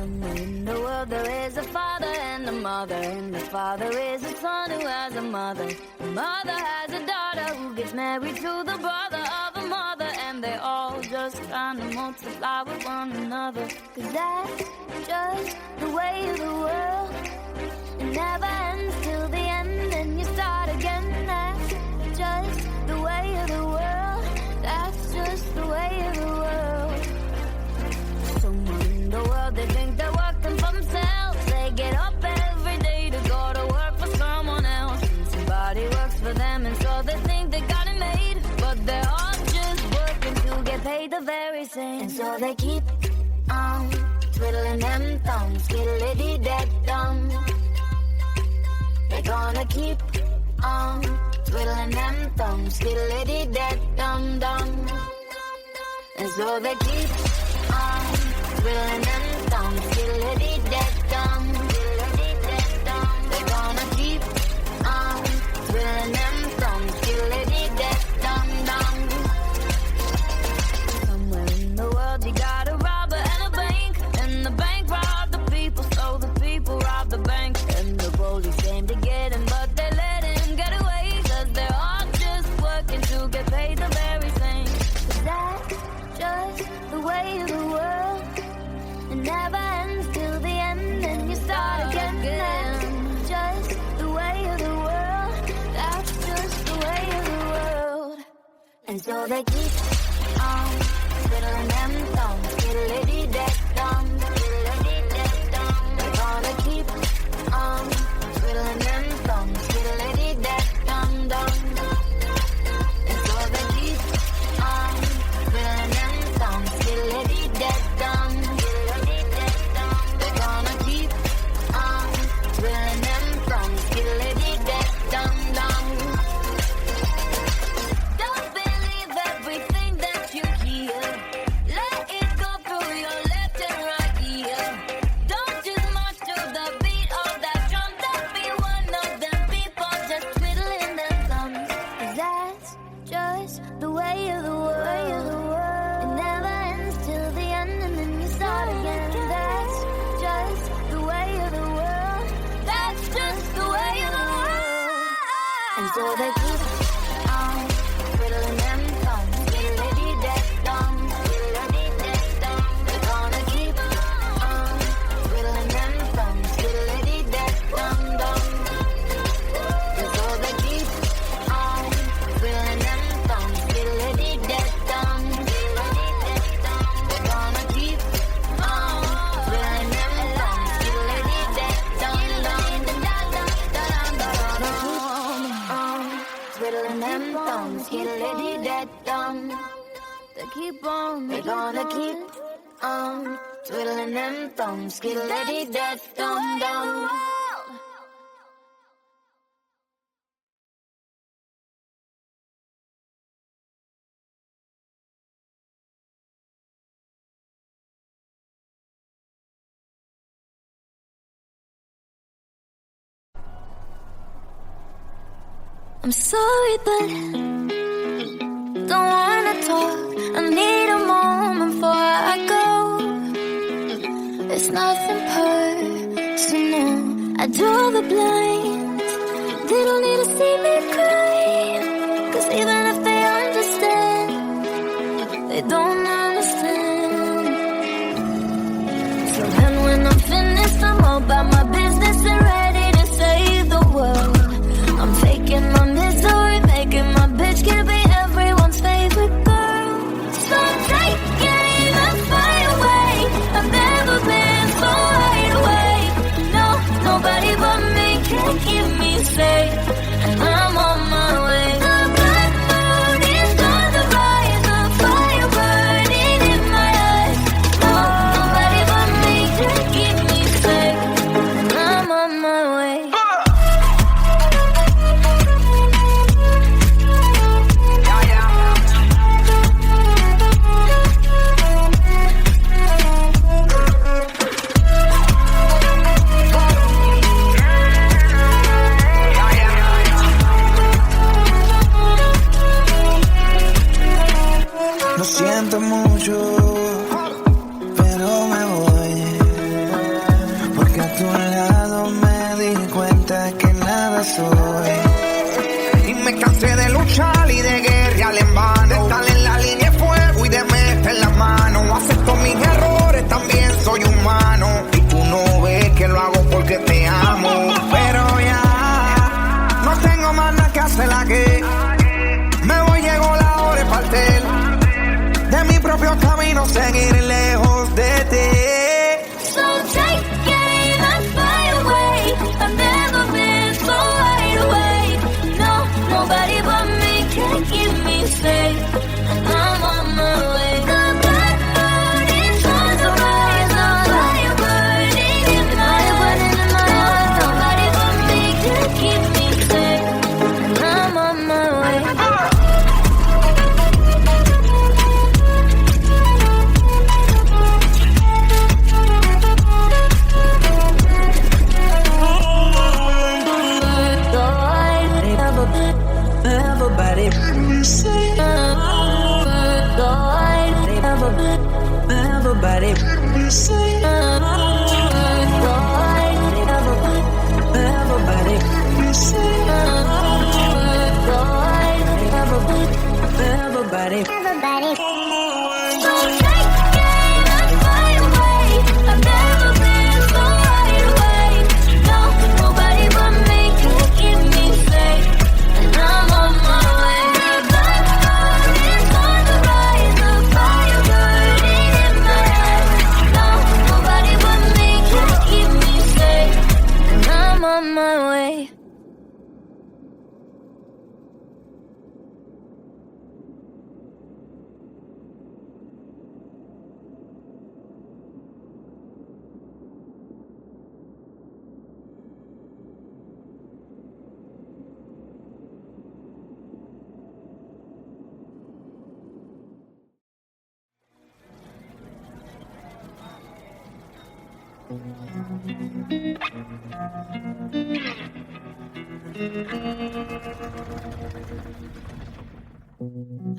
Somewhere in the world there is a father and a mother, and the father is a son who has a mother. The mother has a daughter who gets married to the brother of a mother, and they all just kind of multiply with one another. 'Cause that's just the way of the world. It never ends till the end, and you start again. That's just the way of the world. That's just the way of the world. Somewhere in the world they think they're working for themselves. They get up every day to go to work for someone else, and somebody works for them, and so they think they got it made. But they're all just working to get paid the very same. And so they keep on twiddling them thumbs, skiddly-dee-dee-dum. They're gonna keep on twiddling them thumbs, skiddly-dee-dee-dum-dum. And so they keep on twiddling them thumbs, skiddly-dee-dee-dum. They're gonna keep on twiddling them thumbs, skiddly-dee-dee-dum-dum. Somewhere in the world you got a robber and a bank, and the bank robbed the people, so the people robbed the bank. And the police came to get him, but they let him get away, 'cause they're all just working to get paid the very same. 'Cause that's just the way of the world. It never ends till the end, and you start again. That's just the way of the world. That's just the way of the world. And so they keep on twiddling them thumbs, skiddly-dee-dee-dum, skiddly-dee-dee-dum. They're gonna keep on twiddling them thumbs, skiddly-dee-dee-dum-dum. And so they keep on twiddling them thumbs, skiddly-dee-dee-dum. They're gonna keep on twiddling them thumbs, skiddly-dee-dee-dum-dum. Don't believe everything that you hear. Let it go through your left and right ear. Don't just march to the beat of that drum. Don't be one of them people just twiddling their thumbs. 'Cause that's just the way of the world. It never ends till the end, and then you start again. That's just the way of the world. That's just the way of the world. And so they keep on twiddling them thumbs, skiddly-dee-dee-dum, skiddly-dee-dee-dum. They're gonna keep on twiddling them thumbs, skiddly-dee-dee-dum-dum. And so they keep on twiddling them thumbs, skiddly-dee-dee-dum, skiddly-dee-dee-dum. They're gonna keep on twiddling them thumbs, skiddly-dee-dee-dum-dum. Twiddling them thumbs, skiddly-dee-dee-dum. They keep on, they're gonna keep on twiddling them thumbs, skiddly-dee-dee-dum-dum. I'm sorry, but don't wanna talk. I need a moment before I go. It's nothing personal. I draw the blinds. They don't need to see me cry. 'Cause even if they understand, they don't understand. So then when I'm finished, I'm all about my business and ready to save the world. I'm faking my misery, making my bitch can be everyone's favorite girl. So take it even far away. I've never been so wide awake. No, nobody but me can keep me safe, and I'm on my way. The black moon is gonna rise, a fire burning in my eyes. No, nobody but me can keep me safe. I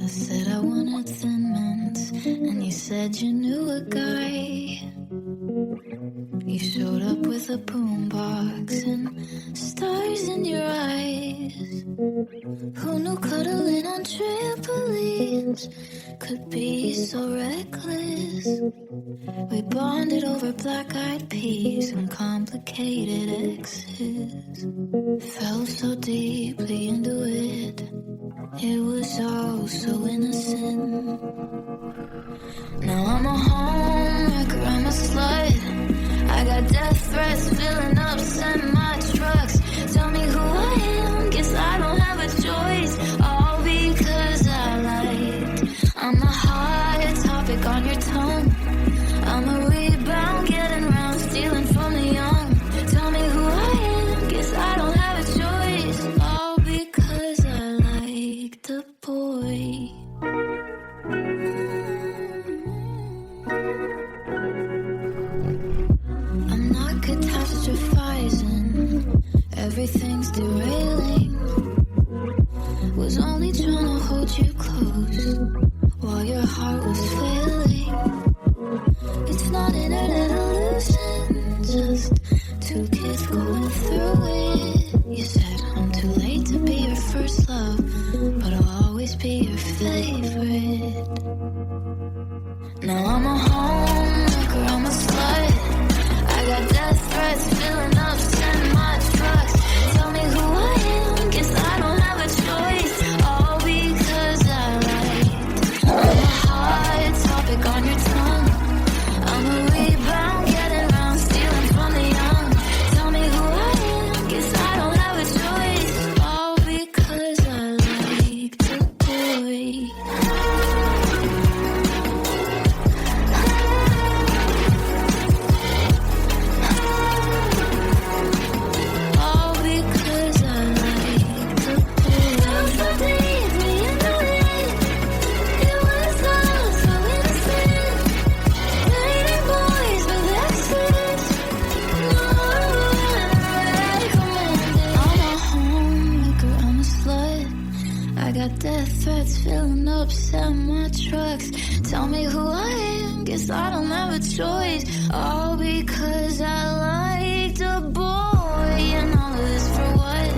said I wanted Thin Mints, and you said you knew a guy. You showed up with a boombox and stars in your eyes. Who knew cuddling on trampolines could be so reckless? We bonded over black-eyed peas and complicated exes. Fell so deeply into it. It was all so innocent. Now I'm a homewrecker, I'm a slut. I got death threats filling up semi-trucks. Tell me who I am, guess I don't have a choice. All because I lied. I'm a hot topic on your tongue. I'm a rebound, getting around, stealing from the young. Tell me who I am, guess I don't have a choice. All because I liked a boy. I'm not catastrophizing, everything's derailing. Was only trying to hold you close while your heart was failing. It's not internet illusion, just two kids going through it. You said I'm too late to be your first love, but I'll always be your favorite. Now I'm a homewrecker, I'm a slut. I got death threats filling up semi-trucks. Tell me who I am, guess I don't have a choice. All because I lied. I'm a hot topic on your tongue. I'm a rebound, getting around, stealing from the young. Tell me who I am, guess I don't have a choice. All because I liked a boy. All because I liked a boy. Don't leave me in the rain. It was all so innocent. Dating boys with exes. No one recommended. I'm a homemaker, I'm a slut. I got death threats filling up semi-trucks. Tell me who I am, guess I don't have a choice. All because I liked a boy. And all of this for what?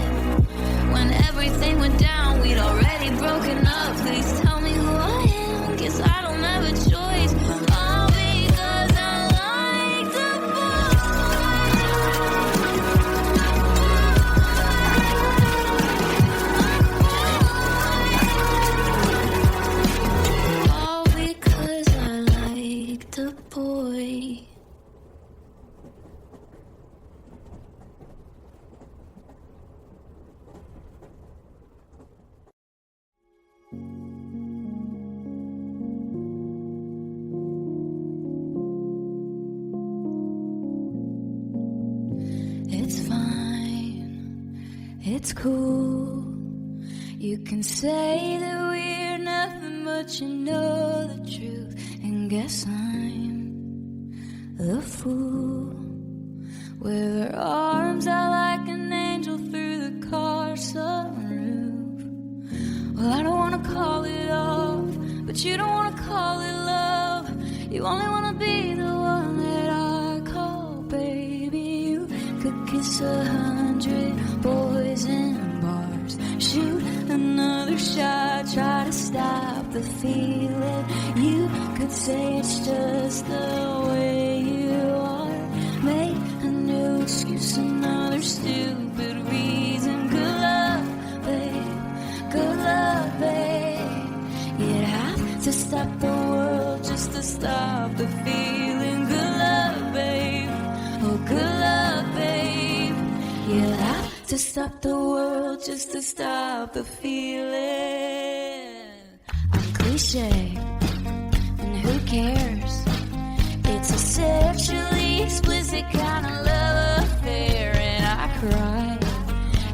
When everything went down, we'd already broken up. Please tell me who I am, guess I don't have a choice. All because I liked a boy. All because I liked a boy. It's fine, it's cool. You can say that we're nothing, but you know the truth. And guess I'm the fool. With her arms out like an angel through the car sunroof. Well, I don't wanna call it off, but you don't wanna call it love. You only wanna be the one that I call baby. You could kiss 100 boys in bars, shoot another shot, try to stop the feeling. You could say it's just the way you are, make a new excuse, another stupid reason. Good luck, babe, good luck, babe. You'd have to stop the world just to stop the feeling. Good luck, babe, oh good luck, babe. You'd have to stop the world just to stop the feeling. I'm cliche, and who cares? It's a sexually explicit kind of love affair, and I cry.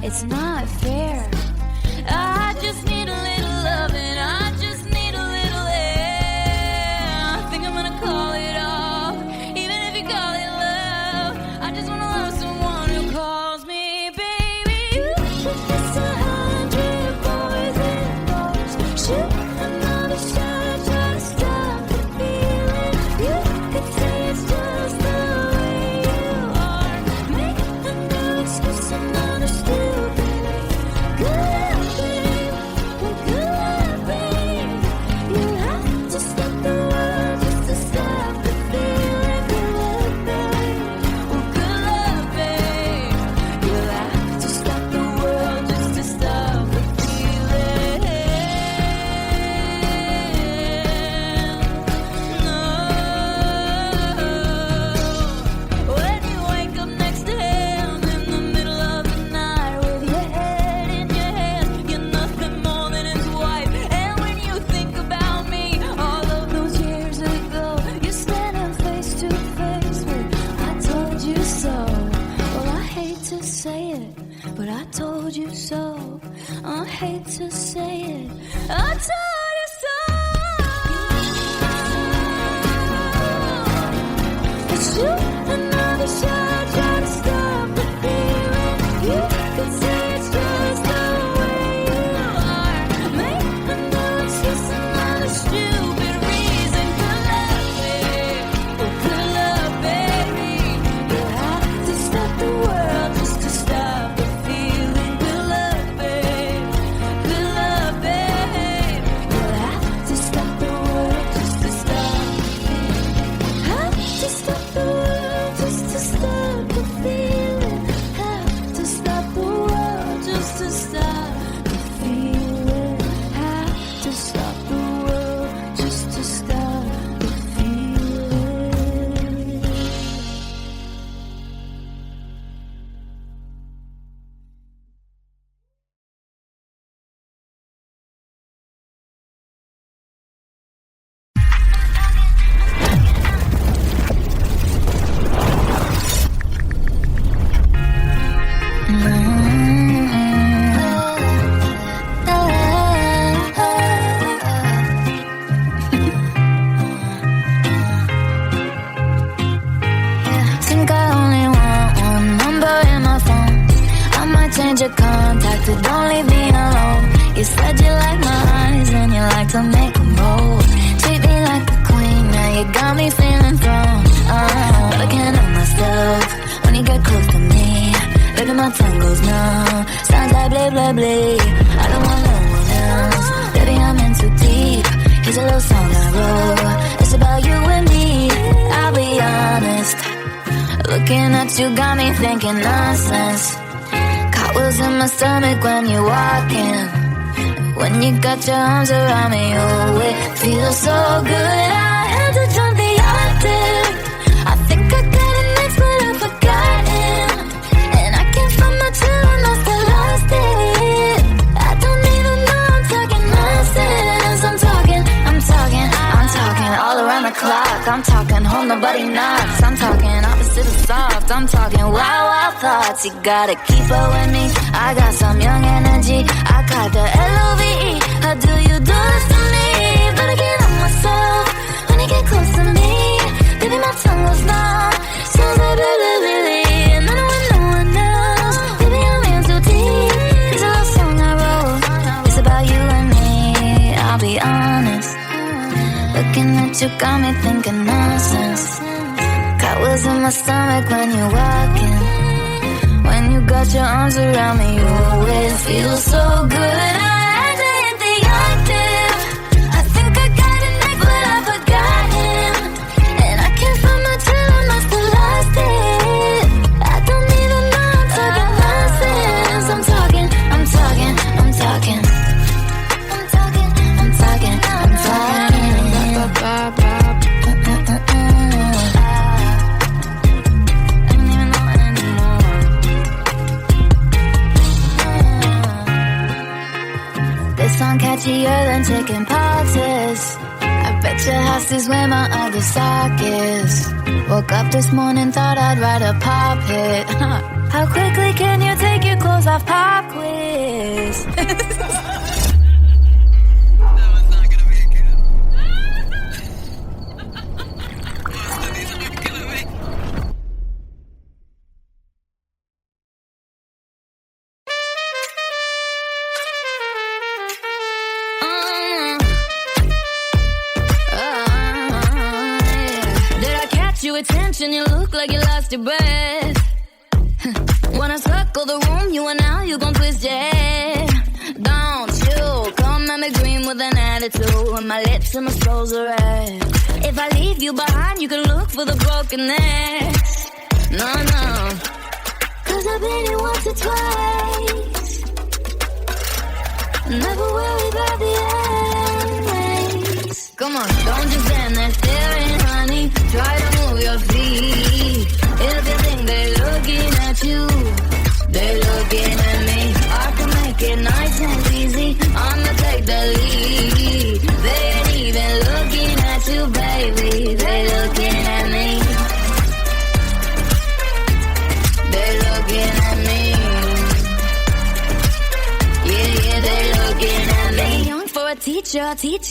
It's not fair. I just need a little loving. I just need a little air. I think I'm gonna call it off, even if you call it love. say it, but I told you so. I hate to say it, I told you so. It's you and all the shine trying to stop the feeling. You could say it's just the way you are. Make another excuse, another stupid reason. Good luck, babe. Good luck, baby. You have to stop the world just to stop the feeling. Good luck, babe. Good luck, babe. You have to stop the world just to stop the feeling. Have to stop the world just to stop the feeling. Have to stop the world just to stop the feeling. Have to stop the world just to stop the feeling. Think I only want one number in my phone. I might change your contact, but don't leave me alone. You said you like my eyes and you like to make them bold. Treat me like a queen, now you got me feeling thrown. But I can't help myself when you get close to me. Look at my tongue goes numb, sounds like blah blah blah. I don't want no one else, baby I'm in too deep. Here's a little song I wrote, it's about you and me. I'll be honest, looking at you got me thinking nonsense. Cartwheels in my stomach when you walk in. When you got your arms around me, oh it feels so good. I had to jump the octave. I think I got an ex but I've forgotten. And I can't find my true and I still lost it. I don't even know I'm talking nonsense. I'm talking all around the clock. I'm talking home nobody knocks. I'm talking opposite of soft. I'm talking wild, wild thoughts. You gotta keep up with me. I got some young energy. I got the L-O-V-E. How do you do this to me? But I can't help myself when you get close to me. Baby, my tongue goes numb, sounds like blah, blah, blah, blah. And I don't want no one else. Baby, I'm in too deep. It's a love song I wrote, it's about you and me. I'll be honest, looking at you got me thinking nonsense. Cartwheels in my stomach when you're walking. When you got your arms around me, you always feel so good. I had to hit the octave. I think I got an ex, but I forgot him. And I can't find my true and I still lost it. I don't even know I'm talking nonsense. I'm talking. I don't even know anymore. This song catchier than chicken poxes. I bet your house is where my other sock is. Woke up this morning, thought I'd write a pop hit. How quickly can you take your clothes off? Pop quiz. Your attention, you look like you lost your breath. When I circle the room, you and now you gon' twist your head. Don't you come at me green with an attitude, and my lips and my soul's are red. If I leave you behind, you can look for the broken necks. No, 'cause I've been here once or twice. Never worry about the endings. Come on, don't just stand there staring, honey. Try to move your feet. If you think they're looking at you, they're looking at me. I can make it nice and easy. I'ma take the lead. They ain't even looking at you, baby. They're looking at me. They're looking at me. teach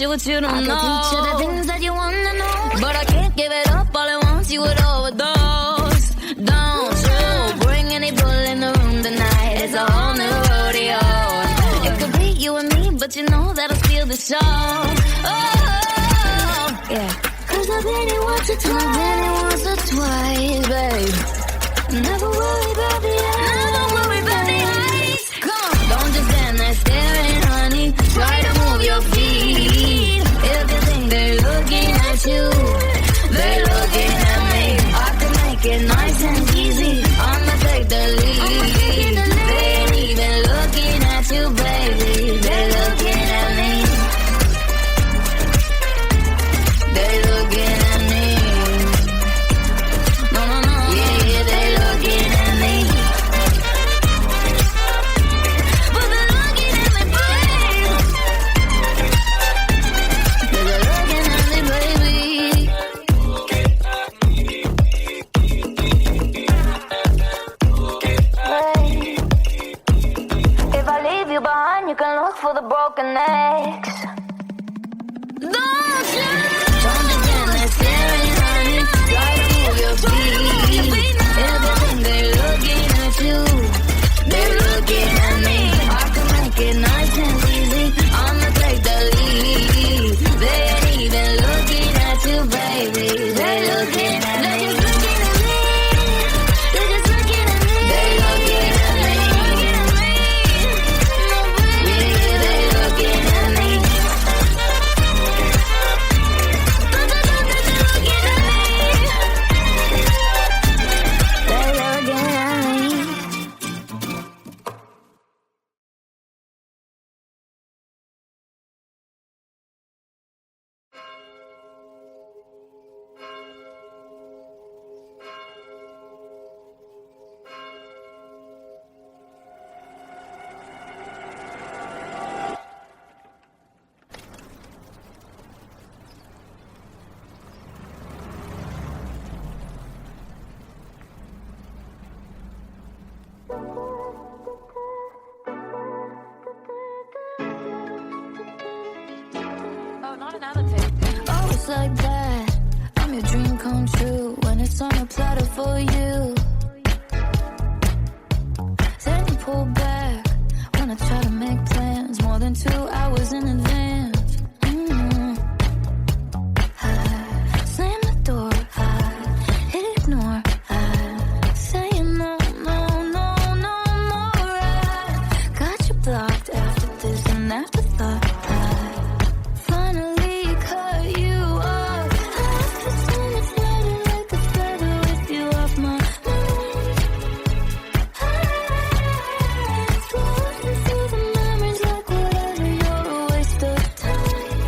you what you don't know. I can teach you the things that you wanna know, but I can't give it up all at once. You would overdose. Don't you bring any bull in the room tonight. It's a whole new rodeo. It could be you and me, but you know that'll steal the show. Oh, yeah. Cause I've been here once or twice, babe. Never worry about the eyes. Come on, don't just stand there staring, honey. Try to move your feet. If you think they're looking at you, they're looking at me. I can make it nice and easy. I'ma take the lead. They ain't even looking at you, baby. They're looking at me. They're looking at me. No, no, no. Yeah, they're looking at me. But they're looking at me, baby. They're looking at me, baby. If I leave you behind, you can look for the broken eggs. Don't you? Don't just stand there staring, honey. Try to move your feet. Everything they're looking at you, they're looking at me. I can make it nice and easy. I'ma take the lead. They ain't even looking at you, baby. They're looking at me. They're just looking at me. They're looking at me. Yeah, they're looking at me. Oh, it's like that. I'm your dream come true when it's on a platter for you. Then you pull back when I try to make plans more than 2 hours in advance. I slam the door, I ignore, I say no, no, no, no more. I got you blocked after this and afterthought. Finally cut you off. I feel it's running like a feather with you off my mind. Floating through the memories like whatever, you're a waste of time.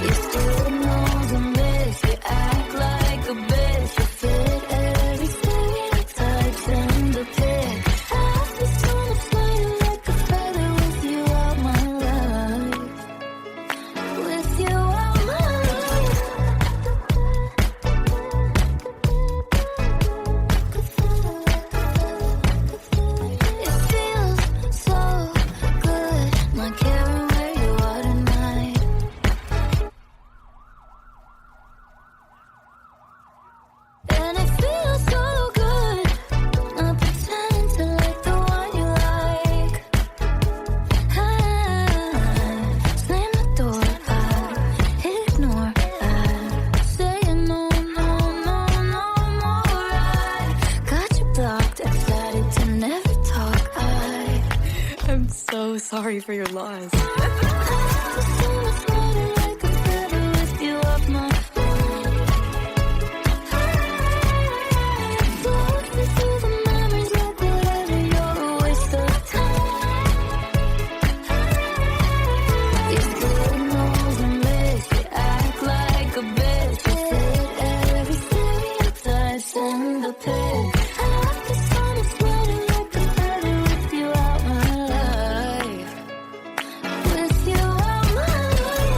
You still know the miss, you act like a bitch, you fit every stereotype in the pit. I just wanna fly you like a feather with you out my life. With you out my life. It feels so good, not caring where you are tonight. And it feels so good, not pretending to like the one you like. I slam the door, I ignore, I say no, no, no, no more. I got you blocked, excited to never talk. I'm so sorry for your loss. Like a feather with you off my mind. Floating through the memories like whatever, you're a waste of time. You still know the miss, you act like a bitch, you fit every stereotype in the pit. I just wanna fly you like a feather with you out my life. With you out my life.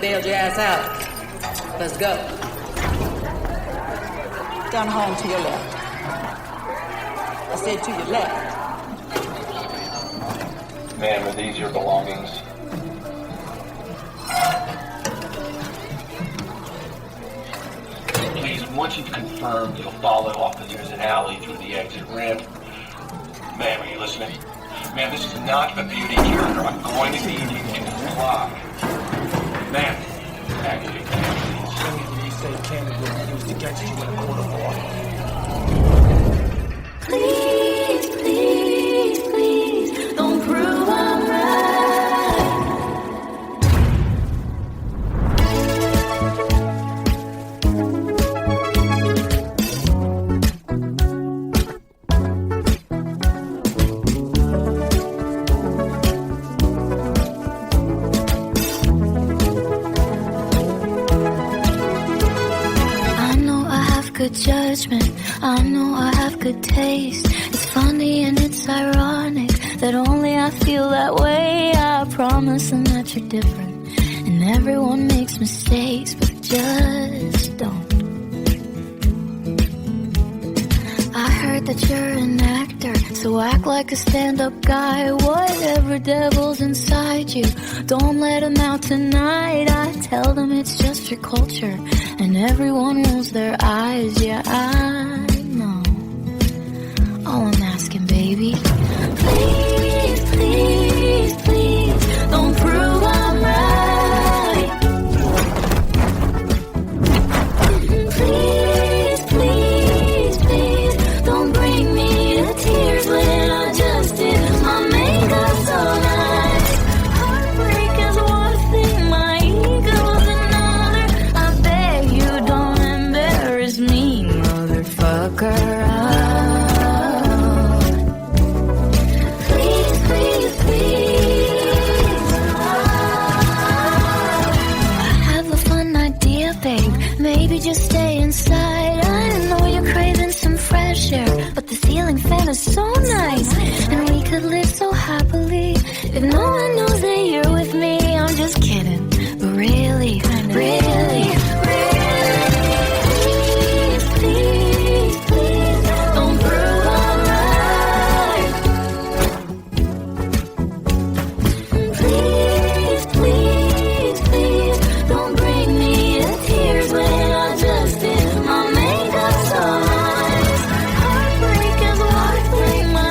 bailed your ass out. Let's go. Down home to your left. I said to your left. Ma'am, are these your belongings? Please, once you've confirmed, you'll follow Officers an alley through the exit ramp. Ma'am, are you listening? Ma'am, this is not a beauty cure. I'm going to need you to comply. Ma'am, activate please. Say Canada will use to get you in a court of law. Please, please, please, don't prove I'm right. I know I have good judgment. I know I have good taste. It's funny and it's ironic that only I feel that way. I promise them that you're different, and everyone makes mistakes, but just don't. I heard that you're an actor, so act like a stand-up guy. Whatever devil's inside you, don't let him out tonight. I tell them it's just your culture, and everyone rolls their eyes. Yeah, I know. All I'm asking, baby, please, please, please, don't prove I'm right. Please, please, please, don't bring me to tears when I just did my makeup so nice. Heartbreak is one thing, my ego's another. I beg you don't embarrass me, motherfucker. Please, please, please. I have a fun idea, babe. Maybe just stay inside. I know you're craving some fresh air, but the ceiling fan is so nice, and we could live so happily if no one knows that you're with me. I'm just kidding, but really, really, please, please, please, don't prove I'm right. Please, please, please, don't bring me to tears when I just did my makeup so nice. Heartbreak is one thing, my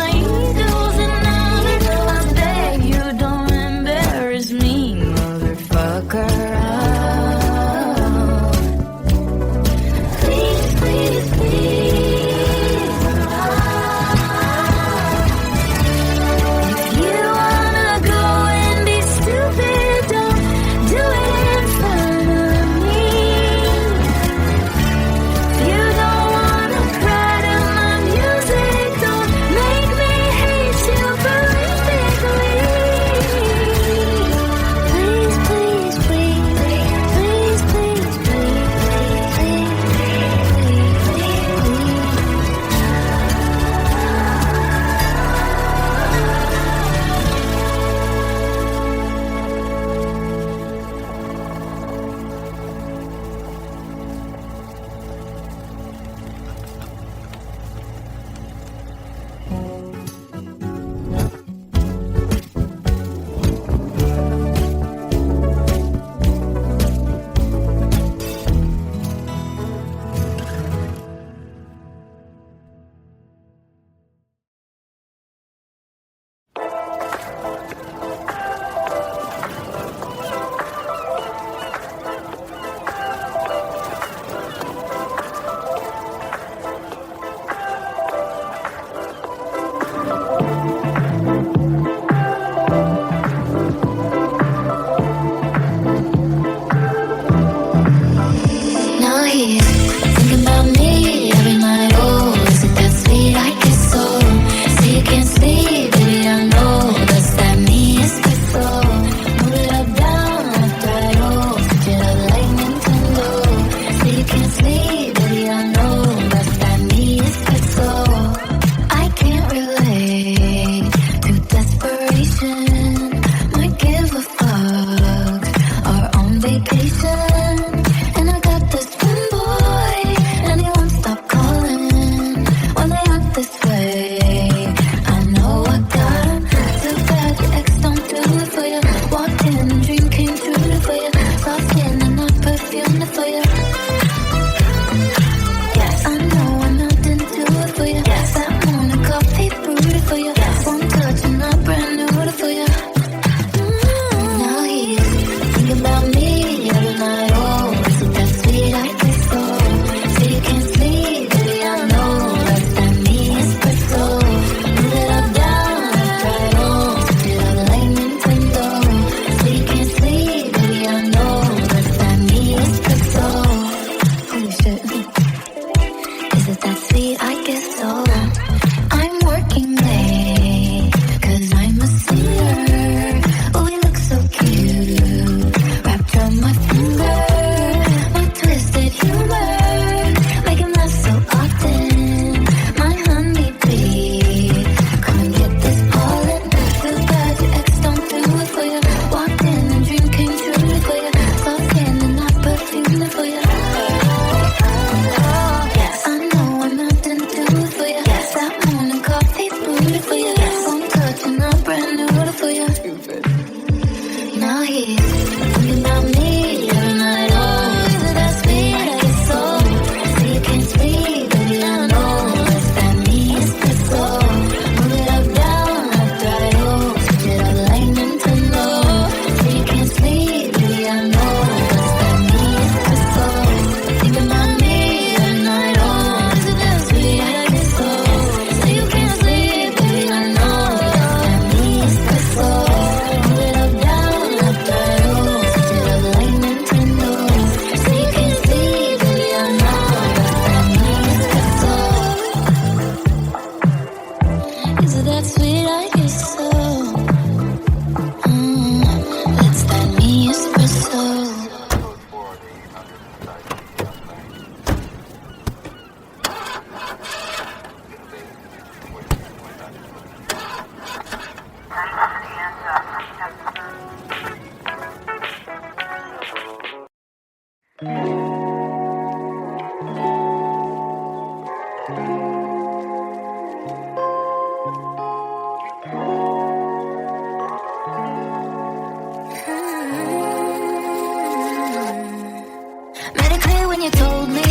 so. I'm working late, 'cause I'm a singer. Oh, we look so cute, wrapped around my finger. My twisted humor, make him laugh so often. My honeybee, come and get this pollen. Too bad your ex don't do it for you. Walked in and dream came true for you. Soft skin and not perfume for you. Yes, I know I'm not done do it for you. Yes, that morning coffee brewed for you. Yes, one touch and I'm brand new for you. Now he's thinking about me every night. Oh, is it that sweet? I get so. So you can't sleep, baby, I know. It's that me, it's the soul. Move it up, down, up, right, oh. Switch it up like Nintendo. So you can't sleep, baby, I know. It's that me, it's the soul. Thinking about me every night. Oh, is it that sweet? I get so. So you can't sleep, baby, I know. It's that me, it's the soul. Move it up, down, up, right, oh. Switch it up like Nintendo. So you can't sleep, baby, I know. It's that me, it's the soul. Is it that sweet? I guess so. It's that me espresso. Made it clear when you told me.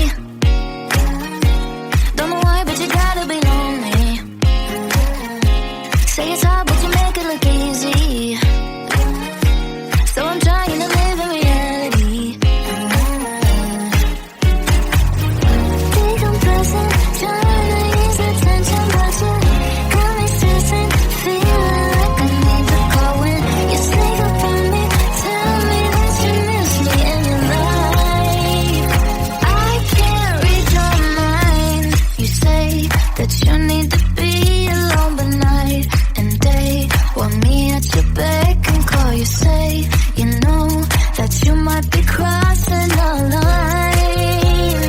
Don't know why, but you gotta be lonely. Say it's hard, but you make it look easy. So I'm trying to live in reality. Decompressing, trying to ease the tension, but you got me stressing. Feeling like I need to call when you sneak up on me. Tell me that you miss me in your life. I can't read your mind. You say that you need to be alone, but night and day want me at your beck and call. You say you know that you might be crossing the line,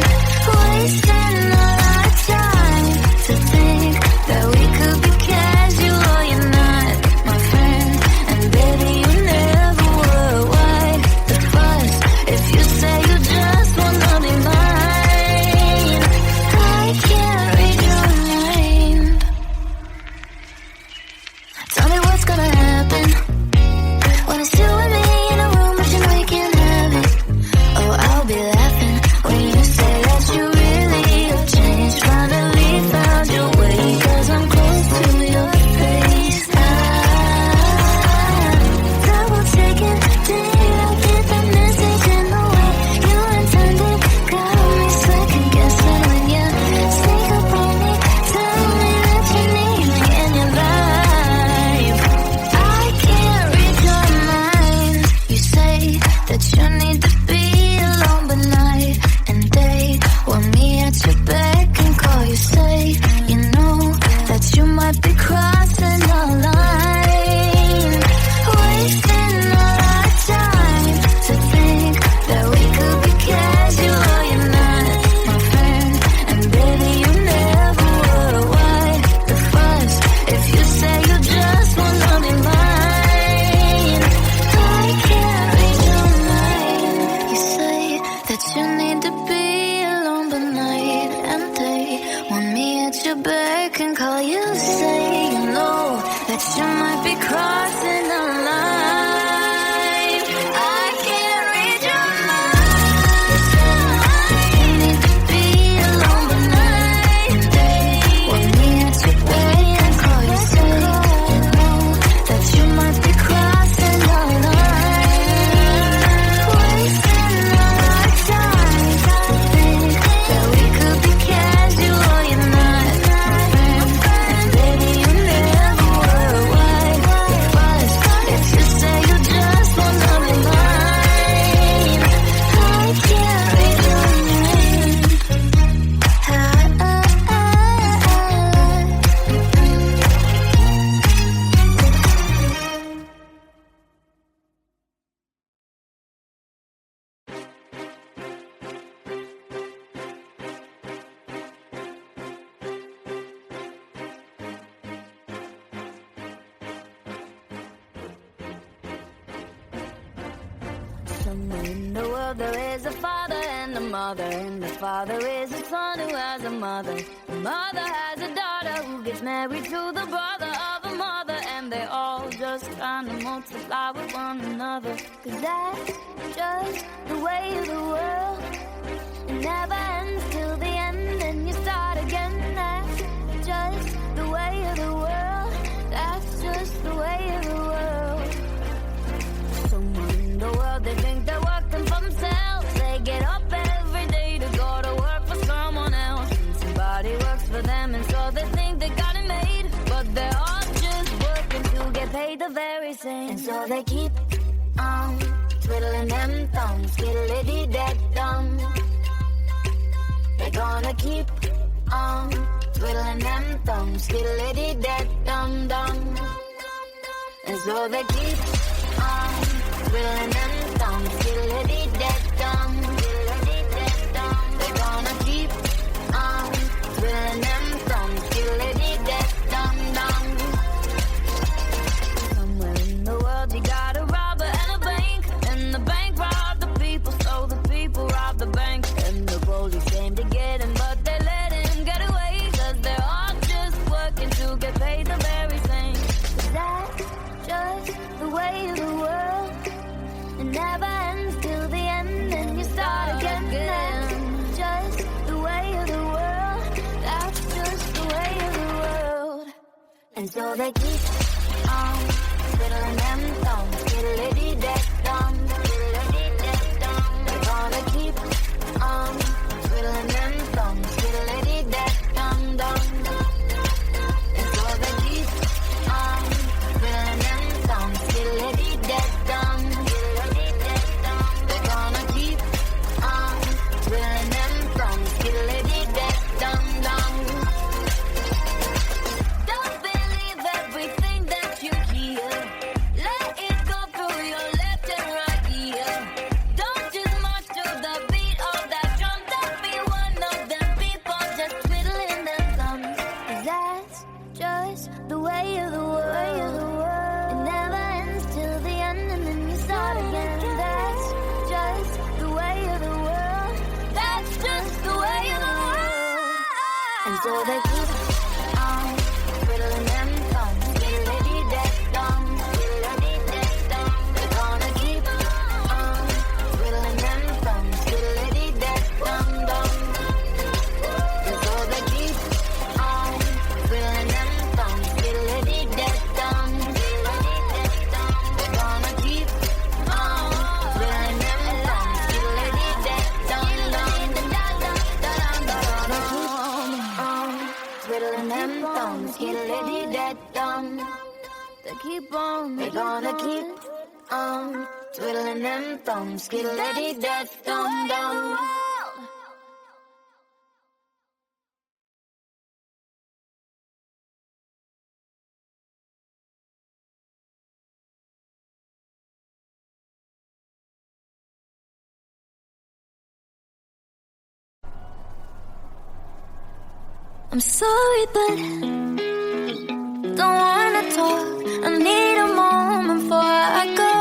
wasting all our time to think that we could be casual. You're not my friend, and baby you never were. Why the fuss if you say you just wanna be mine? I can't read your mind. Tell me what's gonna happen when it's you and me in a room, but you know you can't have it. Oh, I'll be laughing when you say that you really have changed. Finally found your way, 'cause I'm close to your face now. Double checking, did I get the message in the way you intended? Got me second guessing when you sneak up on me. Tell me that you need me in your life. I can't read your mind. You say that you need to be alone, but night and day want me at your beck and call. You say you know that you might be crossing the line, wasting all our time to think that we could be casual. You're not my friend, and baby you never were. Why the fuss if you say you just wanna be mine? I can't read your mind. You say that you need to be alone, but night and day want me at your beck and call. You say you know that you might be crossing the line. I can't read your mind. You need to be alone, but night and day want me at your beck and call. You say you know that you might be crossing the line, wasting all our time to think that we could be casual. You're not my friend, and baby you never were. Why the fuss if you Somewhere in the world there is a father and a mother, and the father is a son who has a mother. The mother has a daughter who gets married to the brother of a mother, and they all just kind of multiply with one another. 'Cause that's just the way of the world. It never ends till the end, and you start again. That's just the way of the world. That's just the way of the world. Somewhere in the world they think they're working for themselves. They get up every day to go to work for someone else, and somebody works for them, and so they think they got it made. But they're all just working to get paid the very same, and so they keep on twiddling them thumbs, skiddly-dee-dad-dum. They're gonna keep on twiddling them thumbs, skiddly-dee-dad-dum-dum. And so they keep on twiddling them thumbs, skiddly-dee-dad-dum. They're gonna keep on twiddling them thumbs, skiddly-dee-dad-dum-dum. Somewhere in the world you got a robber and a bank, and the bank robbed the people, so the people robbed the bank. And the police came to get him, but they let him get away, 'cause they're all just working to get paid the very same. 'Cause that's just the way of the world. It never ends till the end, and you start again. That's just the way of the world. That's just the way of the world. And so they keep on twiddling them thumbs, skiddly-dee-dad-dum, skiddly-dee-dad-dum. They're gonna keep on twiddling them thumbs, skiddly-dee-dad-dum-dum. And so they keep on twiddling them thumbs, skiddly-dee-dad-dum, skiddly-dee-dad-dum. They're gonna keep on twiddling them thumbs, skiddly-dee-dad-dum-dum. Don't believe everything that you hear. Let it go through your left and right ear. Don't just march to the beat of that drum. Don't be one of them people just twiddling their thumbs. 'Cause that's just the way of the world. It never ends till the end, and then you start again. That's just the way of the world. That's just the way of the world. And so they keep on twiddling them thumbs, skiddly-dee-dad-dum, skiddly-dee-dad-dum. They're gonna keep on twiddling them thumbs, skiddly-dee-dad-dum-dum. And so they keep on twiddling them thumbs, skiddly-dee-dad-dum, skiddly-dee-dad-dum. They're gonna keep on twiddling them thumbs, skiddly-dee-dad-dum-dum. Twiddling them thumbs, skiddly-dee-dad-dum. They keep on, they're gonna keep on twiddling them thumbs, skiddly-dee-dad-dum-dum. I'm sorry, but don't wanna talk. I need a moment before I go.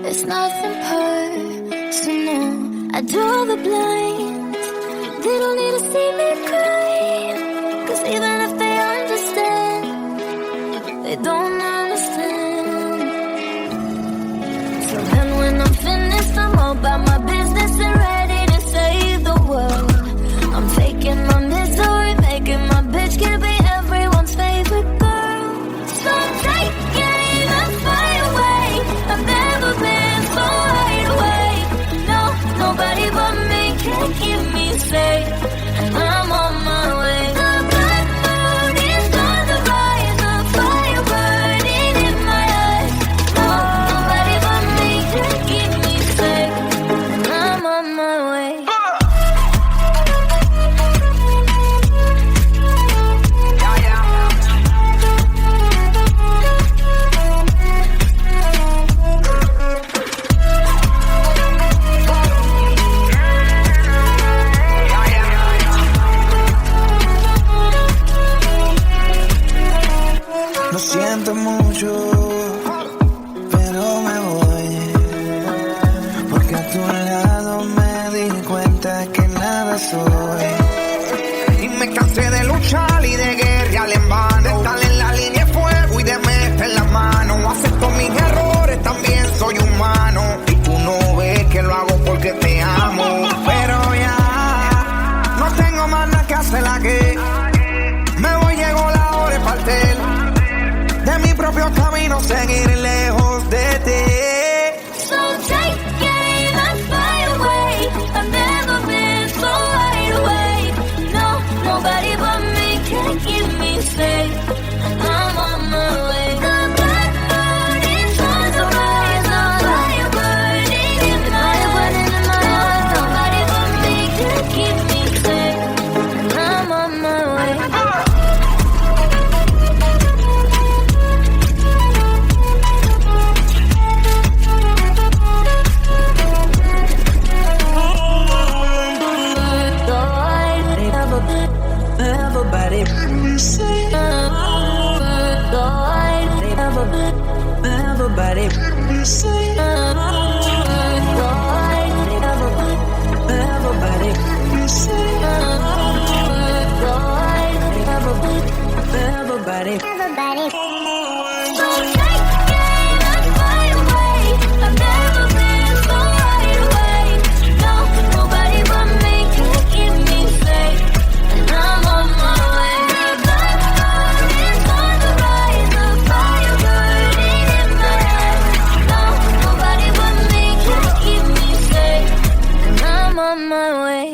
It's nothing personal. I draw the blinds. They don't need to see me cry. 'Cause even if they understand, they don't understand. So then when I'm finished, I'm all about my business and ready to save the world. I'm faking my misery, making my bitch can be everyone's favorite girl. So take it even far away. I've never been so wide awake. No, nobody but me can keep me safe, and I'm on my way. The black moon is on the rise, the fire burning in my eyes. No, nobody but me can keep me safe, and I'm on my way. Lo siento mucho, pero me voy. el camino seguiré lejos de ti. So take aim and fly away. I've never been so wide awake. No, nobody but me can keep me safe. I'm on my way. The black burning suns will rise. The fire burning in my heart. Nobody but me can keep me safe. I'm on my way. Everybody, everybody. So take aim and fly away. I've never been so wide awake. No, nobody but me can keep me safe. And I'm on my way. The black burning suns will rise. The fire burning in my head. No, nobody but me can keep me safe. And I'm on my way.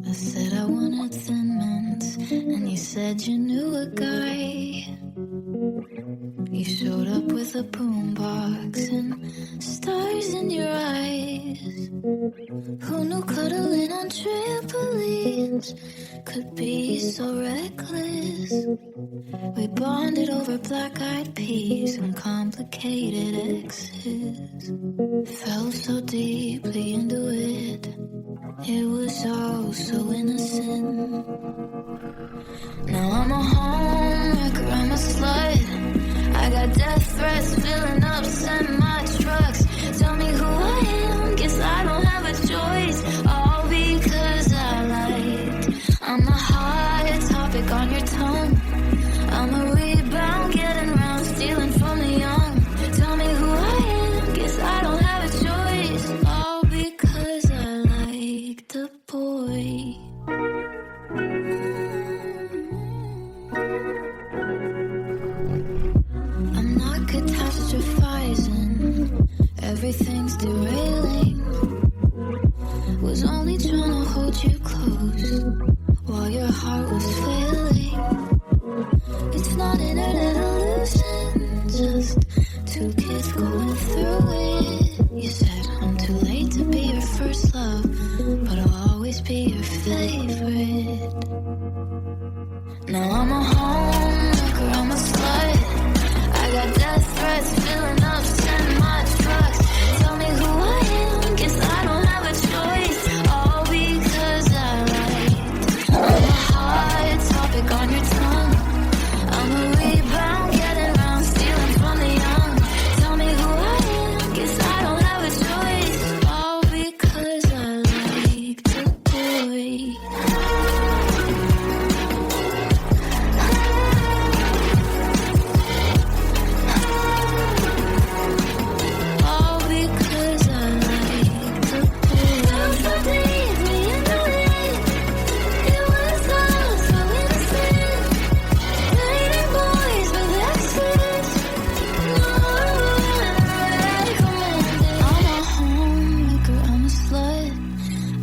I said I wanted Thin Mints, and you said you knew a guy. You showed up with a boombox and stars in your eyes. Who knew cuddling on trampolines could be so reckless? We bonded over black-eyed peas and complicated exes. Fell so deeply into it. It was all so innocent. Now I'm a homewrecker, I'm a slut. I got death threats filling up semi-trucks. Tell me who I am, guess I don't have a choice. All because I lied. I'm a hot topic on your tongue. I'm a rebound, getting round, stealing from the young. Tell me who I am, guess I don't have a choice. All because I liked a boy. I'm not catastrophizing, everything's derailing. Was only trying to hold you close while your heart was failing. It's not internet illusion, just two kids going through it. You said I'm too late to be your first love, but I'll always be your favorite. Now I'm a homewrecker, I'm a slut. I got death threats filling up semi-trucks. Tell me who I am, guess I don't have a choice. All because I lied. I'm a hot topic on your tongue. I'm a rebound, getting round, stealing from the young. Tell me who I am, guess I don't have a choice. All because I liked a boy. All because I liked a boy. Felt so deeply into it. It was all so innocent. Dating boys with exes. No, I recommend it. I'm a homemaker, I'm a slut.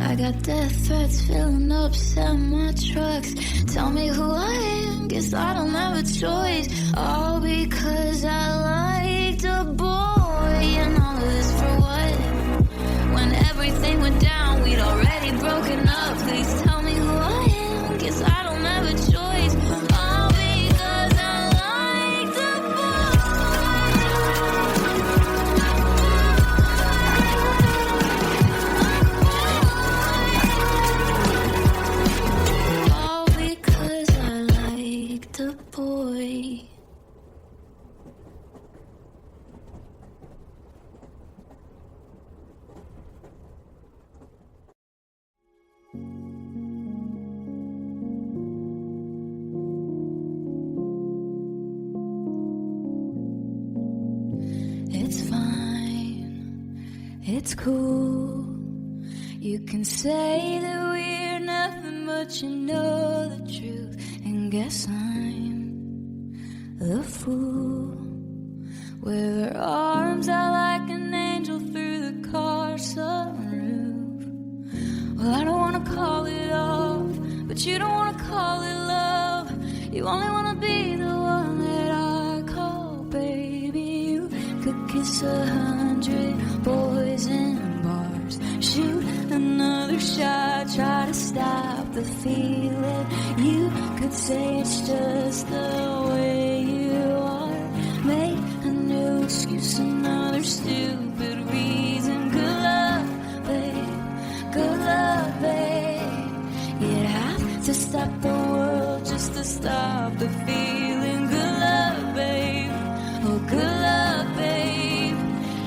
I got death threats filling up semi-trucks. Tell me who I am, guess I don't have a choice. All because I liked a boy. And all of this for what? When everything went down, we'd already broken up. Please tell me who I am, guess I don't have a choice. All because I liked a boy. All because I it's cool. You can say that we're nothing, but you know the truth. And guess I'm the fool. With her arms out like an angel through the car sunroof. Well, I don't wanna call it off, but you don't wanna call it love. You only wanna be the one that I call baby. You could kiss 100 boys in bars, shoot another shot, try to stop the feeling. You could say it's just the way you are, make a new excuse, another stupid reason. Good luck, babe, good luck, babe. You'd have to stop the world just to stop the feeling. Good luck, babe, oh good luck, babe.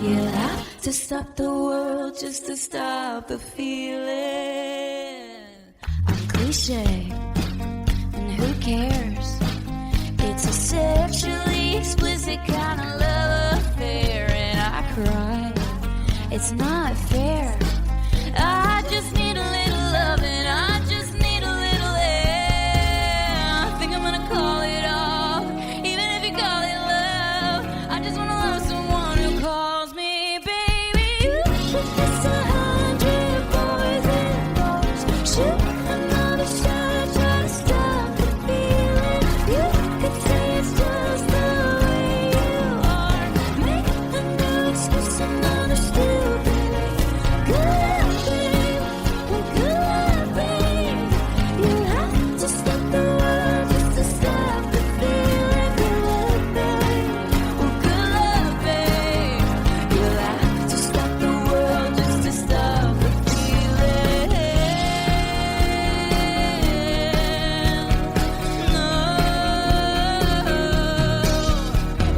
You'd have to stop the world just to stop the feeling. I'm cliche, and who cares? It's a sexually explicit kind of love affair, and I cry. It's not fair. I just need a little loving. I just need a little air. I think I'm gonna call it off, even if you call it love. I just wanna love someone who calls me baby. You could kiss 100 boys in bars, shoot another shot, try to stop the feeling. You could say it's just the way you are, make a new excuse, another stupid. Good luck, babe, well, good luck, babe. You have to stop the world just to stop the feeling. Good luck, babe, well, good luck, babe. You have to stop the world just to stop the feeling. No.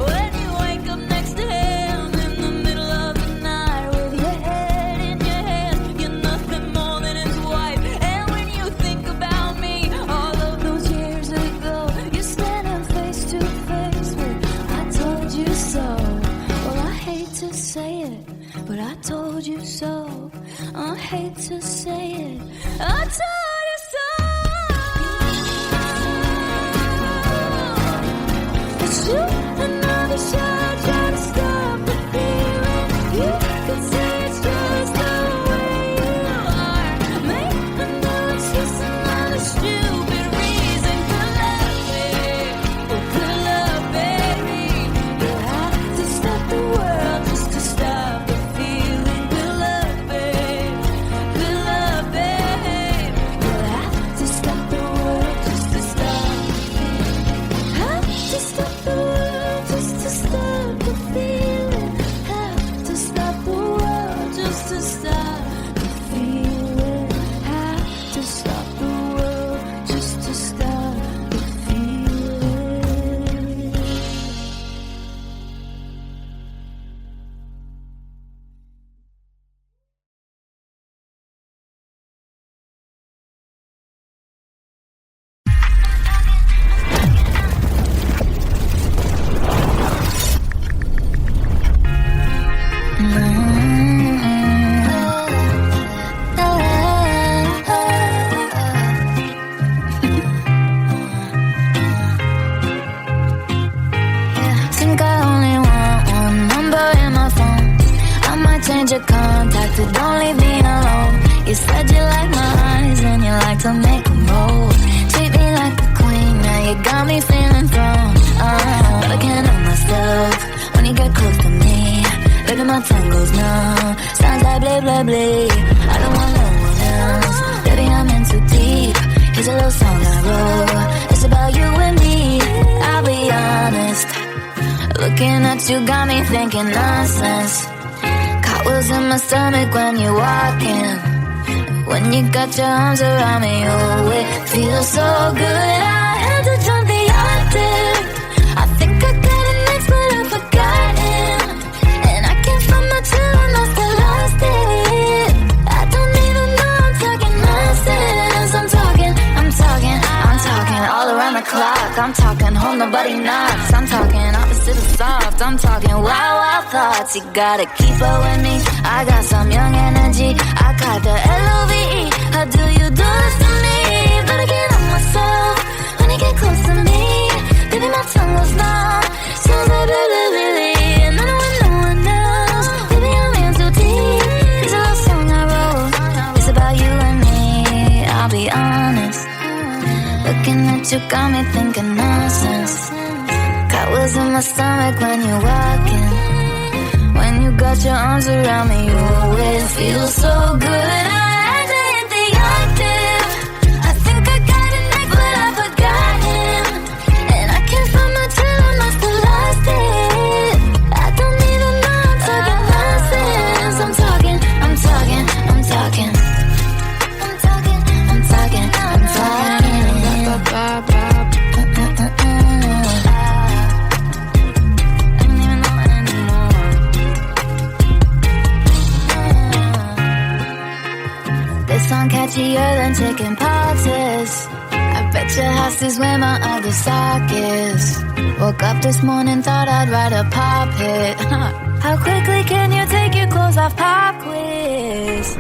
When you wake up next to him in the middle of the night with your head in your hands, you're nothing more than his wife. And when you think about me, all of those years ago, you're standing face to face with I told you so. Well, I hate to say it, but I told you so. I hate to say it, I told you so. Shoot another shot, try to stop the feeling. You could say it's just the way you are, make a new excuse, another stupid reason. Good luck, babe, oh good luck, baby. You have to stop the world just to stop the feeling. Good luck, babe, good luck, babe. You have to stop the world just to stop the feeling. Have to stop the world just to stop the feeling. Have to stop the world just to stop the feeling. Have to stop the world just to stop the feeling. Think I only want one number in my phone. I might change your contact, but don't leave me alone. You said you like my eyes and you like to make them roll. Treat me like a queen, now you got me feeling thrown. But I can't help myself when you get close to me. Look at my tongue goes numb, sounds like blah blah blah. I don't want no one else, baby I'm in too deep. Here's a little song I wrote, it's about you and me. I'll be honest, looking at you got me thinking nonsense. Cartwheels in my stomach when you're walking. When you got your arms around me, oh it feels so good. I had to jump the octave. I think I got it next, but I forgot it. And I can't find my chill and I still lost it. I don't even know I'm talking nonsense. I'm talking all around the clock. I'm talking home nobody knocks. I'm talking opposite of soft. soft, I'm talking wild, wild thoughts. You gotta keep up with me. I got some young energy. I got the LOVE. How do you do this to me? Better get on myself when you get close to me. Baby, my tongue was numb. Sounds like really. And I don't want no one else. Baby, I'm in too deep. It's a love song I wrote. It's about you and me. I'll be honest. Looking at you got me thinking nonsense. Got wheels in my stomach when you're walking. When you got your arms around me, you always feel so good. I had to hit the octave. I think I got a knack, but I forgot him. And I can't find my tune, I still lost it. I don't even know I'm talking nonsense. I'm talking. This song catchier than chicken pox is. I bet your house is where my other sock is. Woke up this morning, thought I'd write a pop hit. How quickly can you take your clothes off? Pop quiz.